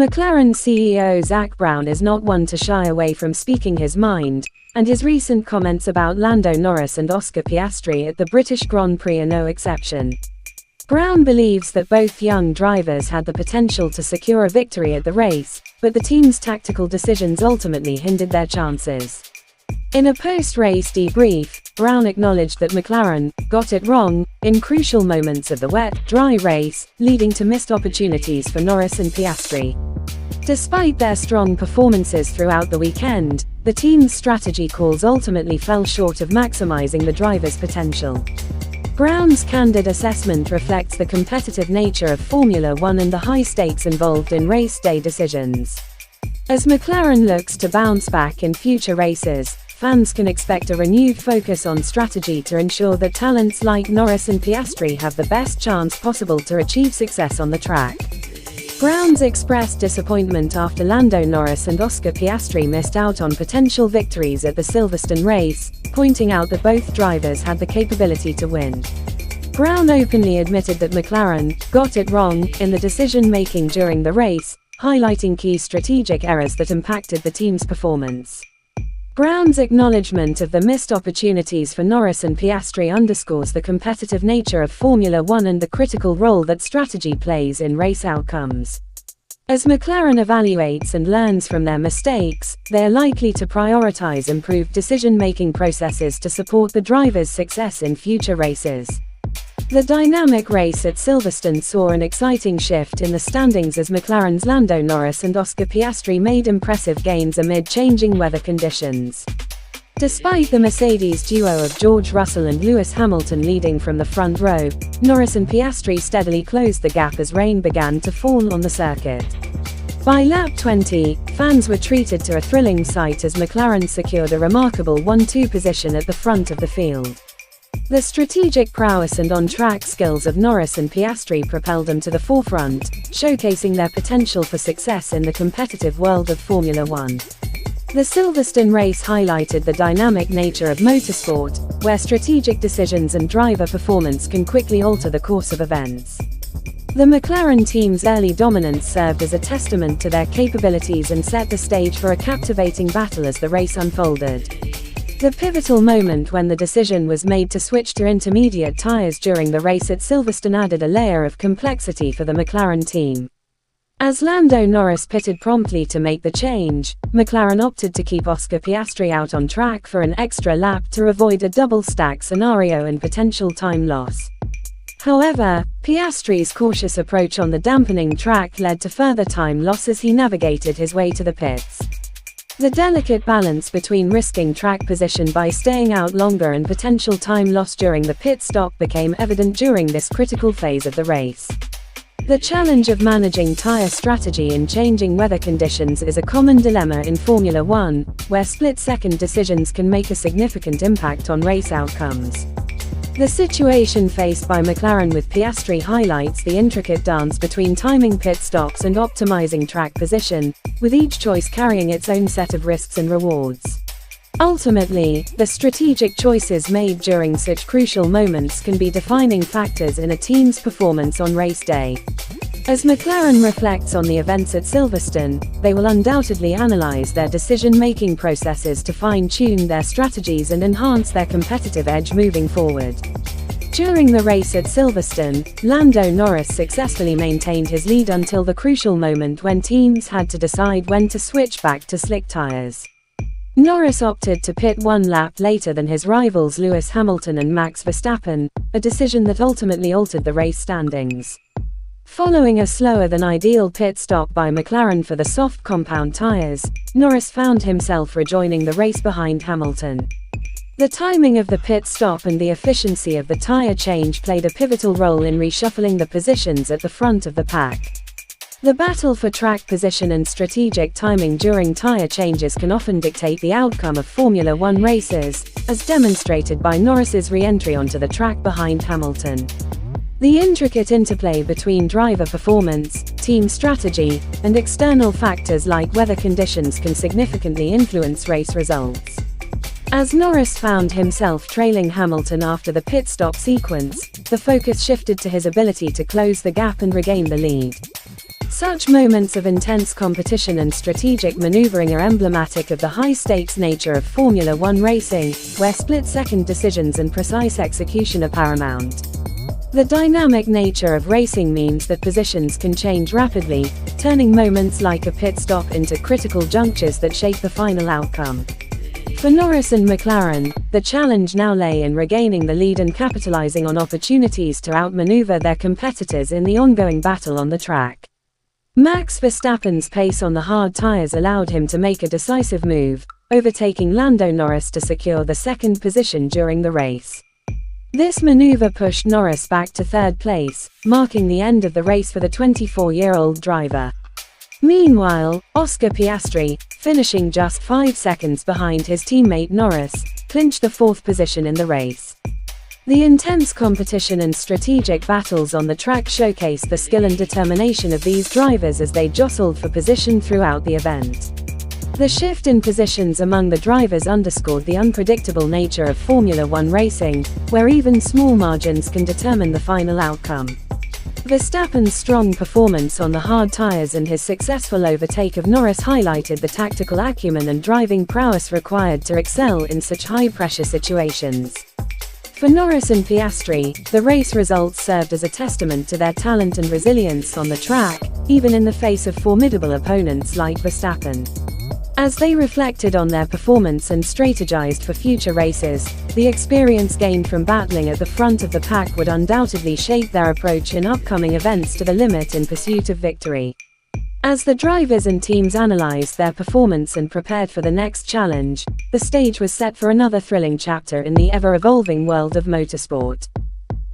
McLaren CEO Zak Brown is not one to shy away from speaking his mind, and his recent comments about Lando Norris and Oscar Piastri at the British Grand Prix are no exception. Brown believes that both young drivers had the potential to secure a victory at the race, but the team's tactical decisions ultimately hindered their chances. In a post-race debrief, Brown acknowledged that McLaren got it wrong in crucial moments of the wet, dry race, leading to missed opportunities for Norris and Piastri. Despite their strong performances throughout the weekend, the team's strategy calls ultimately fell short of maximizing the drivers' potential. Brown's candid assessment reflects the competitive nature of Formula One and the high stakes involved in race day decisions. As McLaren looks to bounce back in future races, fans can expect a renewed focus on strategy to ensure that talents like Norris and Piastri have the best chance possible to achieve success on the track. Brown's expressed disappointment after Lando Norris and Oscar Piastri missed out on potential victories at the Silverstone race, pointing out that both drivers had the capability to win. Brown openly admitted that McLaren got it wrong in the decision-making during the race, highlighting key strategic errors that impacted the team's performance. Brown's acknowledgement of the missed opportunities for Norris and Piastri underscores the competitive nature of Formula One and the critical role that strategy plays in race outcomes. As McLaren evaluates and learns from their mistakes, they are likely to prioritize improved decision-making processes to support the drivers' success in future races. The dynamic race at Silverstone saw an exciting shift in the standings as McLaren's Lando Norris and Oscar Piastri made impressive gains amid changing weather conditions. Despite the Mercedes duo of George Russell and Lewis Hamilton leading from the front row, Norris and Piastri steadily closed the gap as rain began to fall on the circuit. By lap 20, fans were treated to a thrilling sight as McLaren secured a remarkable 1-2 position at the front of the field. The strategic prowess and on-track skills of Norris and Piastri propelled them to the forefront, showcasing their potential for success in the competitive world of Formula One. The Silverstone race highlighted the dynamic nature of motorsport, where strategic decisions and driver performance can quickly alter the course of events. The McLaren team's early dominance served as a testament to their capabilities and set the stage for a captivating battle as the race unfolded. The pivotal moment when the decision was made to switch to intermediate tires during the race at Silverstone added a layer of complexity for the McLaren team. As Lando Norris pitted promptly to make the change, McLaren opted to keep Oscar Piastri out on track for an extra lap to avoid a double-stack scenario and potential time loss. However, Piastri's cautious approach on the dampening track led to further time loss as he navigated his way to the pits. The delicate balance between risking track position by staying out longer and potential time loss during the pit stop became evident during this critical phase of the race. The challenge of managing tire strategy in changing weather conditions is a common dilemma in Formula One, where split-second decisions can make a significant impact on race outcomes. The situation faced by McLaren with Piastri highlights the intricate dance between timing pit stops and optimizing track position, with each choice carrying its own set of risks and rewards. Ultimately, the strategic choices made during such crucial moments can be defining factors in a team's performance on race day. As McLaren reflects on the events at Silverstone, they will undoubtedly analyze their decision-making processes to fine-tune their strategies and enhance their competitive edge moving forward. During the race at Silverstone, Lando Norris successfully maintained his lead until the crucial moment when teams had to decide when to switch back to slick tires. Norris opted to pit one lap later than his rivals Lewis Hamilton and Max Verstappen, a decision that ultimately altered the race standings. Following a slower-than-ideal pit stop by McLaren for the soft compound tires, Norris found himself rejoining the race behind Hamilton. The timing of the pit stop and the efficiency of the tire change played a pivotal role in reshuffling the positions at the front of the pack. The battle for track position and strategic timing during tire changes can often dictate the outcome of Formula One races, as demonstrated by Norris's re-entry onto the track behind Hamilton. The intricate interplay between driver performance, team strategy, and external factors like weather conditions can significantly influence race results. As Norris found himself trailing Hamilton after the pit stop sequence, the focus shifted to his ability to close the gap and regain the lead. Such moments of intense competition and strategic maneuvering are emblematic of the high-stakes nature of Formula One racing, where split-second decisions and precise execution are paramount. The dynamic nature of racing means that positions can change rapidly, turning moments like a pit stop into critical junctures that shape the final outcome. For Norris and McLaren, the challenge now lay in regaining the lead and capitalizing on opportunities to outmaneuver their competitors in the ongoing battle on the track. Max Verstappen's pace on the hard tires allowed him to make a decisive move, overtaking Lando Norris to secure the second position during the race. This maneuver pushed Norris back to third place, marking the end of the race for the 24-year-old driver. Meanwhile, Oscar Piastri, finishing just 5 seconds behind his teammate Norris, clinched the fourth position in the race. The intense competition and strategic battles on the track showcased the skill and determination of these drivers as they jostled for position throughout the event. The shift in positions among the drivers underscored the unpredictable nature of Formula One racing, where even small margins can determine the final outcome. Verstappen's strong performance on the hard tires and his successful overtake of Norris highlighted the tactical acumen and driving prowess required to excel in such high-pressure situations. For Norris and Piastri, the race results served as a testament to their talent and resilience on the track, even in the face of formidable opponents like Verstappen. As they reflected on their performance and strategized for future races, the experience gained from battling at the front of the pack would undoubtedly shape their approach in upcoming events to the limit in pursuit of victory. As the drivers and teams analyzed their performance and prepared for the next challenge, the stage was set for another thrilling chapter in the ever-evolving world of motorsport.